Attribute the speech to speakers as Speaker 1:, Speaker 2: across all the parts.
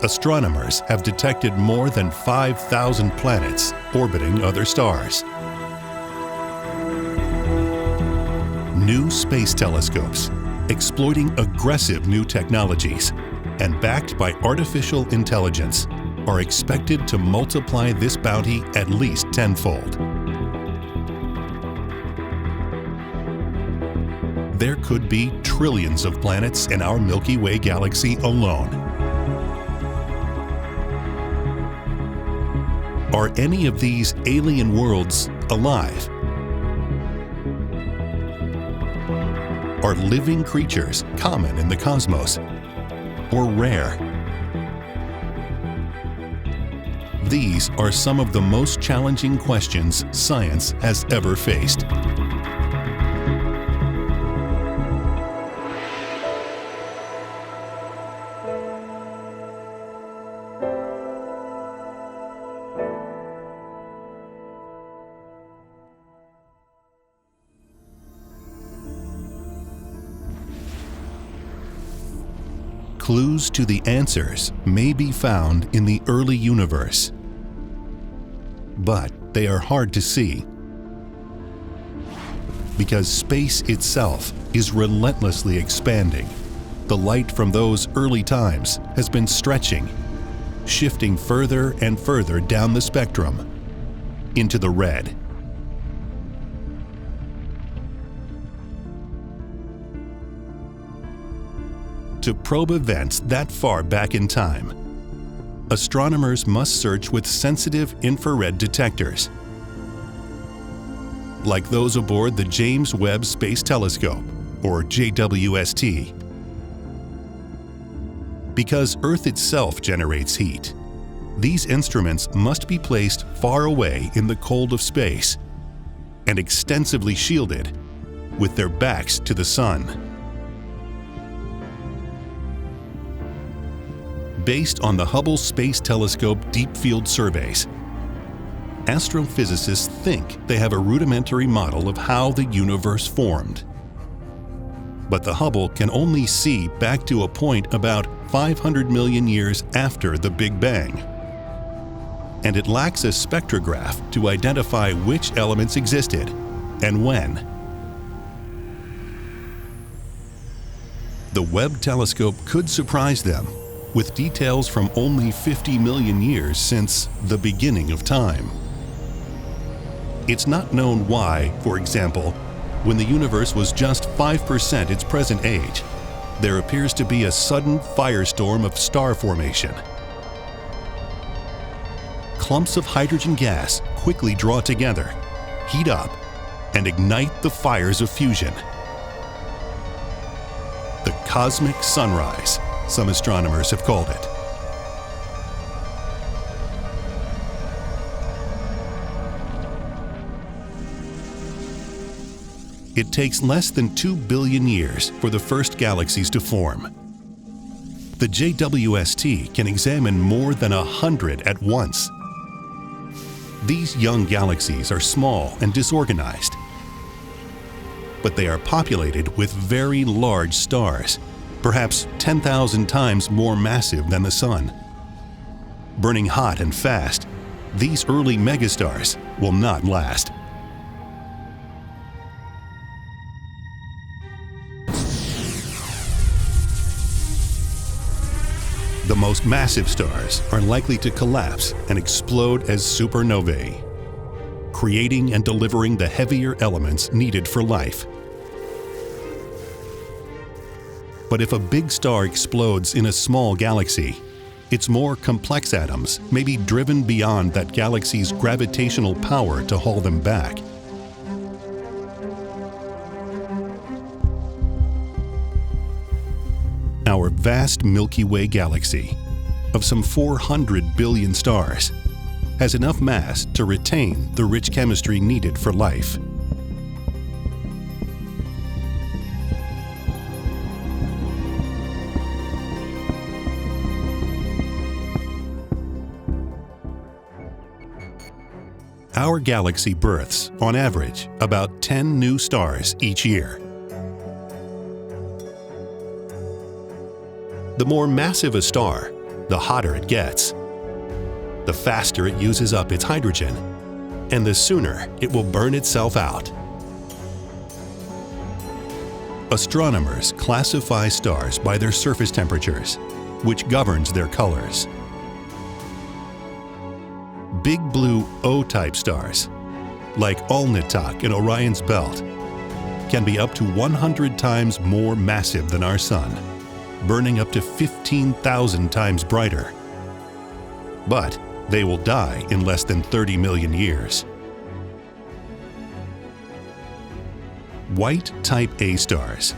Speaker 1: astronomers have detected more than 5,000 planets orbiting other stars. New space telescopes, exploiting aggressive new technologies, and backed by artificial intelligence, are expected to multiply this bounty at least tenfold. There could be trillions of planets in our Milky Way galaxy alone. Are any of these alien worlds alive? Are living creatures common in the cosmos or rare? These are some of the most challenging questions science has ever faced. Clues to the answers may be found in the early universe, but they are hard to see because space itself is relentlessly expanding. The light from those early times has been stretching, shifting further and further down the spectrum into the red. To probe events that far back in time, astronomers must search with sensitive infrared detectors, like those aboard the James Webb Space Telescope, or JWST. Because Earth itself generates heat, these instruments must be placed far away in the cold of space and extensively shielded with their backs to the sun. Based on the Hubble Space Telescope Deep Field surveys, astrophysicists think they have a rudimentary model of how the universe formed. But the Hubble can only see back to a point about 500 million years after the Big Bang. And it lacks a spectrograph to identify which elements existed and when. The Webb Telescope could surprise them with details from only 50 million years since the beginning of time. It's not known why, for example, when the universe was just 5% its present age, there appears to be a sudden firestorm of star formation. Clumps of hydrogen gas quickly draw together, heat up, and ignite the fires of fusion. The cosmic sunrise, some astronomers have called it. It takes less than 2 billion years for the first galaxies to form. The JWST can examine more than 100 at once. These young galaxies are small and disorganized, but they are populated with very large stars, perhaps 10,000 times more massive than the Sun. Burning hot and fast, these early megastars will not last. The most massive stars are likely to collapse and explode as supernovae, creating and delivering the heavier elements needed for life. But if a big star explodes in a small galaxy, its more complex atoms may be driven beyond that galaxy's gravitational power to haul them back. Our vast Milky Way galaxy, of some 400 billion stars, has enough mass to retain the rich chemistry needed for life. Our galaxy births, on average, about 10 new stars each year. The more massive a star, the hotter it gets. The faster it uses up its hydrogen, and the sooner it will burn itself out. Astronomers classify stars by their surface temperatures, which governs their colors. Big blue O-type stars, like Alnitak in Orion's belt, can be up to 100 times more massive than our Sun, burning up to 15,000 times brighter. But they will die in less than 30 million years. White Type A stars,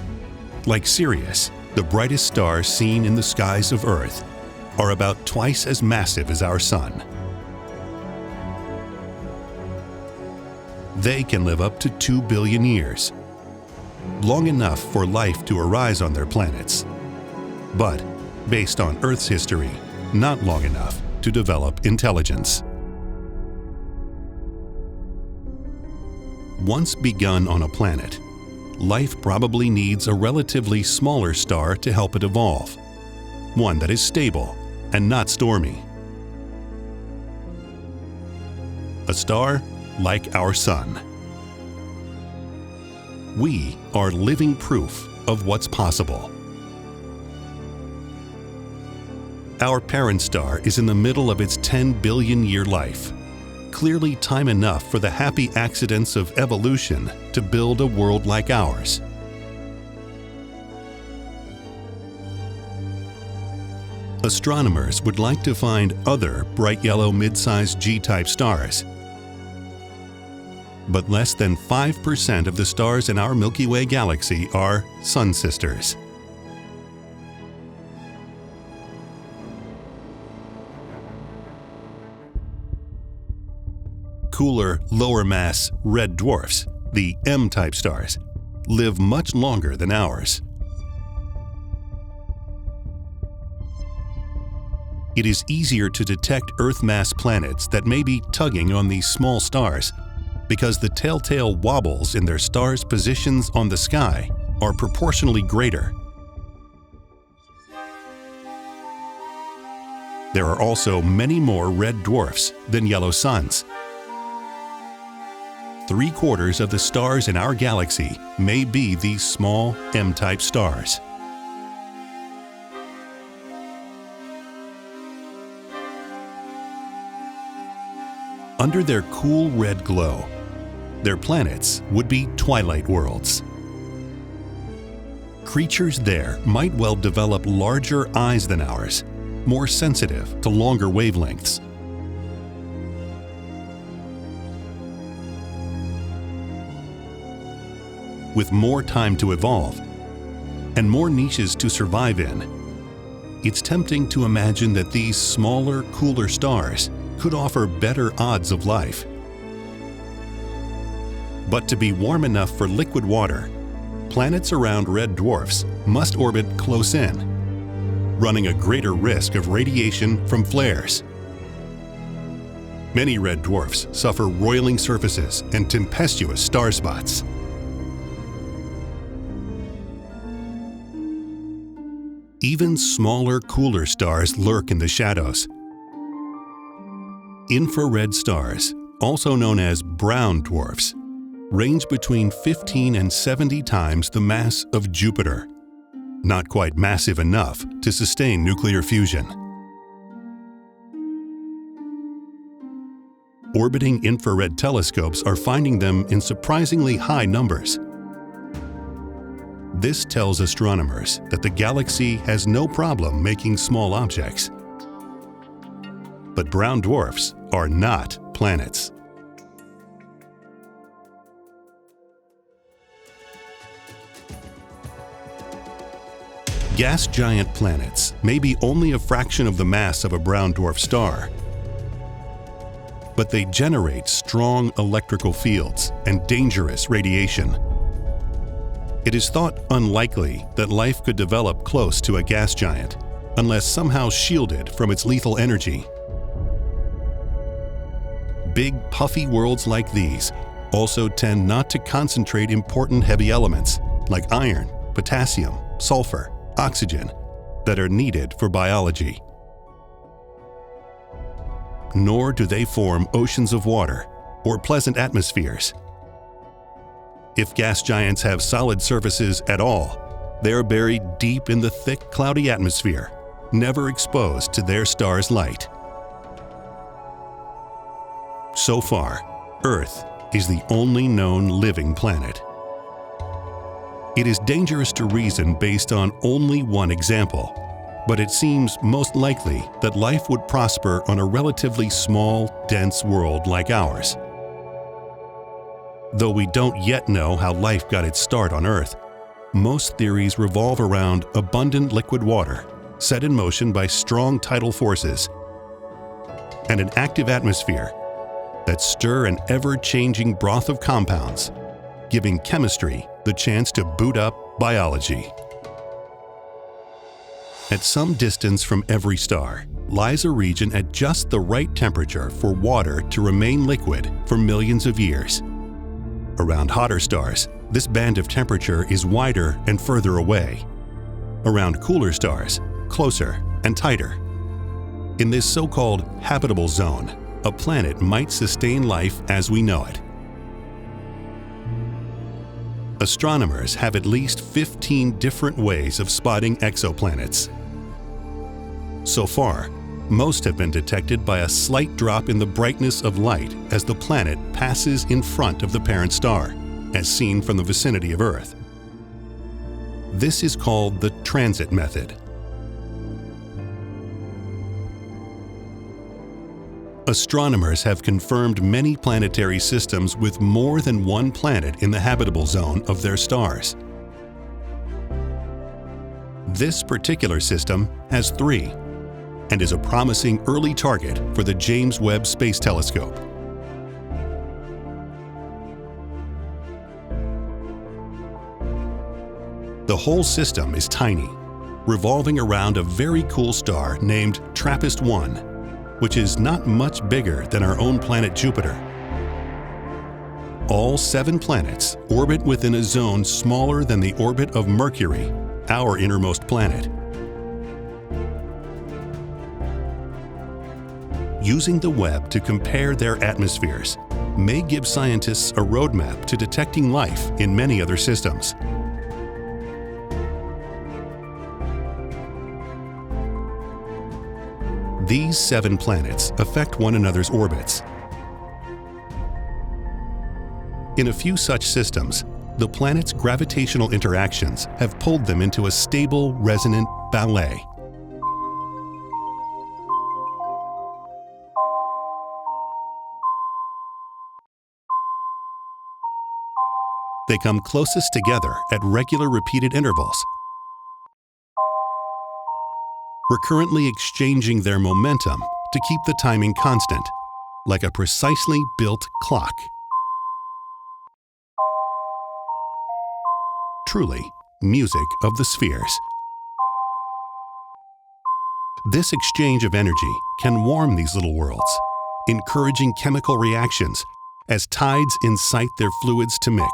Speaker 1: like Sirius, the brightest star seen in the skies of Earth, are about twice as massive as our Sun. They can live up to 2 billion years, long enough for life to arise on their planets, but, based on Earth's history, not long enough to develop intelligence. Once begun on a planet, life probably needs a relatively smaller star to help it evolve, one that is stable and not stormy. A star like our Sun. We are living proof of what's possible. Our parent star is in the middle of its 10 billion year life. Clearly time enough for the happy accidents of evolution to build a world like ours. Astronomers would like to find other bright yellow mid-sized G-type stars. But less than 5% of the stars in our Milky Way galaxy are Sun sisters. Cooler, lower-mass red dwarfs, the M-type stars, live much longer than ours. It is easier to detect Earth-mass planets that may be tugging on these small stars because the telltale wobbles in their stars' positions on the sky are proportionally greater. There are also many more red dwarfs than yellow suns. 3/4 of the stars in our galaxy may be these small M-type stars. Under their cool red glow, their planets would be twilight worlds. Creatures there might well develop larger eyes than ours, more sensitive to longer wavelengths. With more time to evolve and more niches to survive in, it's tempting to imagine that these smaller, cooler stars could offer better odds of life. But to be warm enough for liquid water, planets around red dwarfs must orbit close in, running a greater risk of radiation from flares. Many red dwarfs suffer roiling surfaces and tempestuous star spots. Even smaller, cooler stars lurk in the shadows. Infrared stars, also known as brown dwarfs, range between 15 and 70 times the mass of Jupiter, not quite massive enough to sustain nuclear fusion. Orbiting infrared telescopes are finding them in surprisingly high numbers. This tells astronomers that the galaxy has no problem making small objects. But brown dwarfs are not planets. Gas giant planets may be only a fraction of the mass of a brown dwarf star, but they generate strong electrical fields and dangerous radiation. It is thought unlikely that life could develop close to a gas giant unless somehow shielded from its lethal energy. Big, puffy worlds like these also tend not to concentrate important heavy elements like iron, potassium, sulfur, oxygen that are needed for biology. nor do they form oceans of water or pleasant atmospheres. If gas giants have solid surfaces at all, they are buried deep in the thick, cloudy atmosphere, never exposed to their star's light. So far, Earth is the only known living planet. It is dangerous to reason based on only one example, but it seems most likely that life would prosper on a relatively small, dense world like ours. Though we don't yet know how life got its start on Earth, most theories revolve around abundant liquid water set in motion by strong tidal forces and an active atmosphere that stir an ever-changing broth of compounds, giving chemistry the chance to boot up biology. At some distance from every star lies a region at just the right temperature for water to remain liquid for millions of years. Around hotter stars, this band of temperature is wider and further away. Around cooler stars, closer and tighter. In this so-called habitable zone, a planet might sustain life as we know it. Astronomers have at least 15 different ways of spotting exoplanets. So far, most have been detected by a slight drop in the brightness of light as the planet passes in front of the parent star, as seen from the vicinity of Earth. This is called the transit method. Astronomers have confirmed many planetary systems with more than one planet in the habitable zone of their stars. This particular system has 3 and is a promising early target for the James Webb Space Telescope. The whole system is tiny, revolving around a very cool star named TRAPPIST-1, which is not much bigger than our own planet Jupiter. All 7 planets orbit within a zone smaller than the orbit of Mercury, our innermost planet. Using the Webb to compare their atmospheres may give scientists a roadmap to detecting life in many other systems. These 7 planets affect one another's orbits. In a few such systems, the planets' gravitational interactions have pulled them into a stable, resonant ballet. They come closest together at regular repeated intervals, recurrently exchanging their momentum to keep the timing constant, like a precisely built clock. Truly, music of the spheres. This exchange of energy can warm these little worlds, encouraging chemical reactions as tides incite their fluids to mix.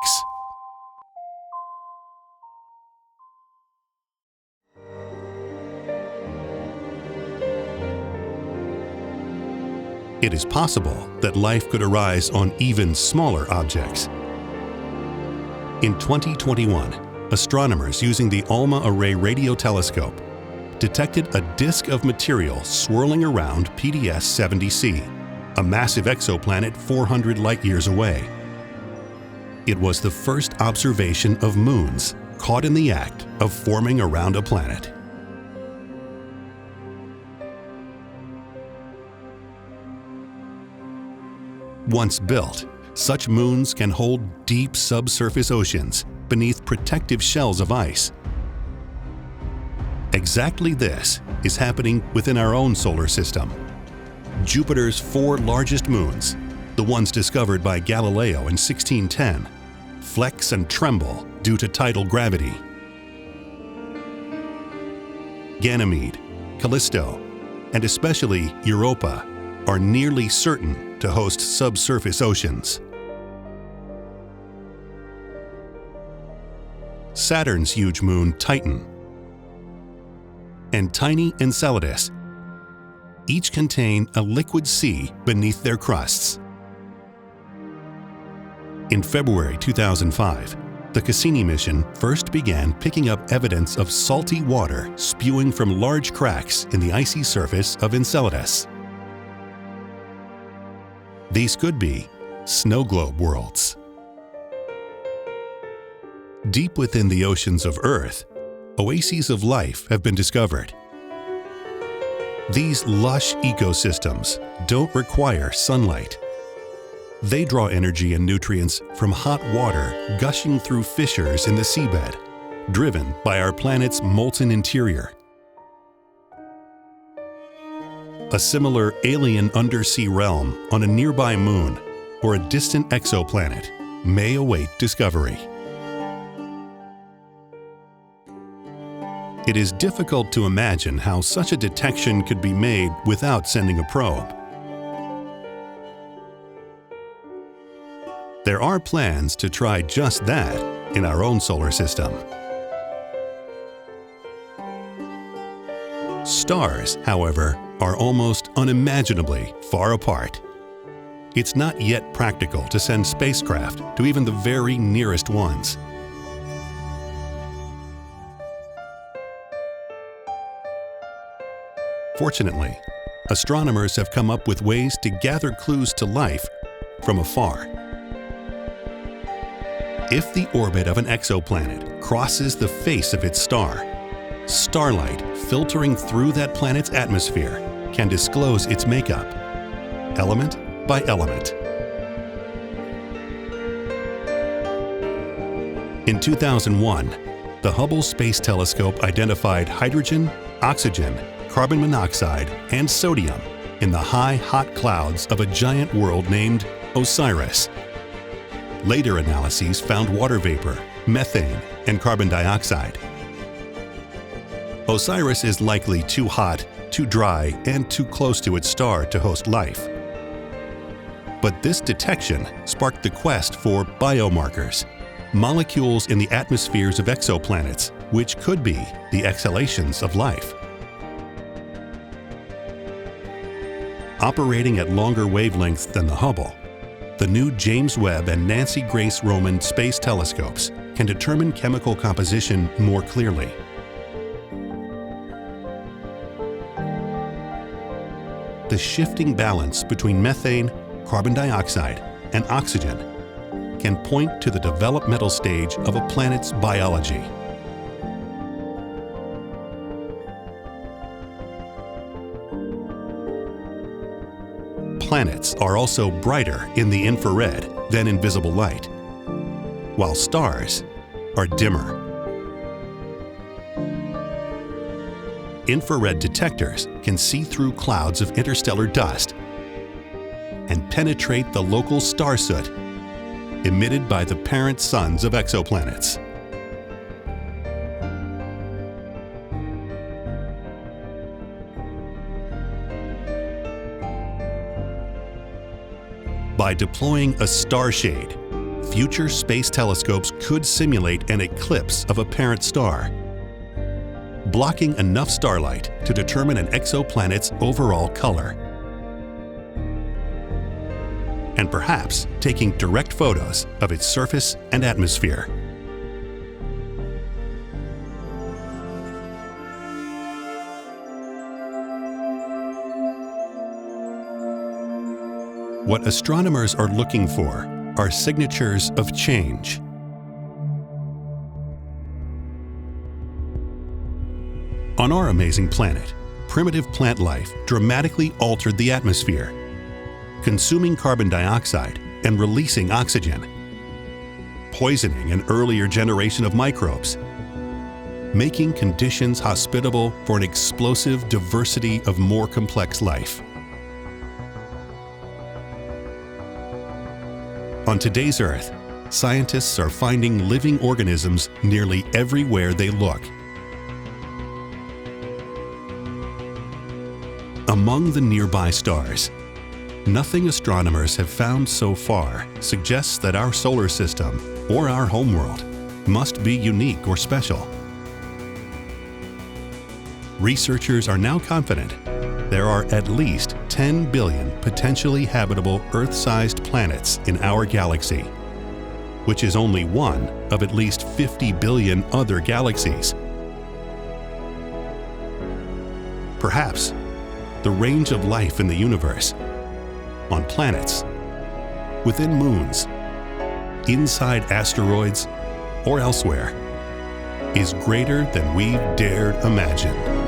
Speaker 1: It is possible that life could arise on even smaller objects. In 2021, astronomers using the ALMA Array Radio Telescope detected a disk of material swirling around PDS 70c, a massive exoplanet 400 light-years away. It was the first observation of moons caught in the act of forming around a planet. Once built, such moons can hold deep subsurface oceans beneath protective shells of ice. Exactly this is happening within our own solar system. Jupiter's 4 largest moons, the ones discovered by Galileo in 1610, flex and tremble due to tidal gravity. Ganymede, Callisto, and especially Europa are nearly certain to host subsurface oceans. Saturn's huge moon Titan and tiny Enceladus Each contain a liquid sea beneath their crusts. In February 2005, the Cassini mission first began picking up evidence of salty water spewing from large cracks in the icy surface of Enceladus. These could be snow globe worlds. Deep within the oceans of Earth, oases of life have been discovered. These lush ecosystems don't require sunlight. They draw energy and nutrients from hot water gushing through fissures in the seabed, driven by our planet's molten interior. A similar alien undersea realm on a nearby moon or a distant exoplanet may await discovery. It is difficult to imagine how such a detection could be made without sending a probe. There are plans to try just that in our own solar system. Stars, however, are almost unimaginably far apart. It's not yet practical to send spacecraft to even the very nearest ones. Fortunately, astronomers have come up with ways to gather clues to life from afar. If the orbit of an exoplanet crosses the face of its star, starlight filtering through that planet's atmosphere can disclose its makeup, element by element. In 2001, the Hubble Space Telescope identified hydrogen, oxygen, carbon monoxide, and sodium in the high, hot clouds of a giant world named Osiris. Later analyses found water vapor, methane, and carbon dioxide. Osiris is likely too hot, too dry, and too close to its star to host life. But this detection sparked the quest for biomarkers, molecules in the atmospheres of exoplanets, which could be the exhalations of life. Operating at longer wavelengths than the Hubble, the new James Webb and Nancy Grace Roman space telescopes can determine chemical composition more clearly. The shifting balance between methane, carbon dioxide, and oxygen can point to the developmental stage of a planet's biology. Planets are also brighter in the infrared than in visible light, while stars are dimmer. Infrared detectors can see through clouds of interstellar dust and penetrate the local star soot emitted by the parent suns of exoplanets. By deploying a star shade, future space telescopes could simulate an eclipse of a parent star, blocking enough starlight to determine an exoplanet's overall color, and perhaps taking direct photos of its surface and atmosphere. What astronomers are looking for are signatures of change. On our amazing planet, primitive plant life dramatically altered the atmosphere, consuming carbon dioxide and releasing oxygen, poisoning an earlier generation of microbes, making conditions hospitable for an explosive diversity of more complex life. On today's Earth, scientists are finding living organisms nearly everywhere they look. Among the nearby stars, nothing astronomers have found so far suggests that our solar system, or our homeworld, must be unique or special. Researchers are now confident there are at least 10 billion potentially habitable Earth-sized planets in our galaxy, which is only one of at least 50 billion other galaxies. Perhaps the range of life in the universe, on planets, within moons, inside asteroids, or elsewhere, is greater than we've dared imagine.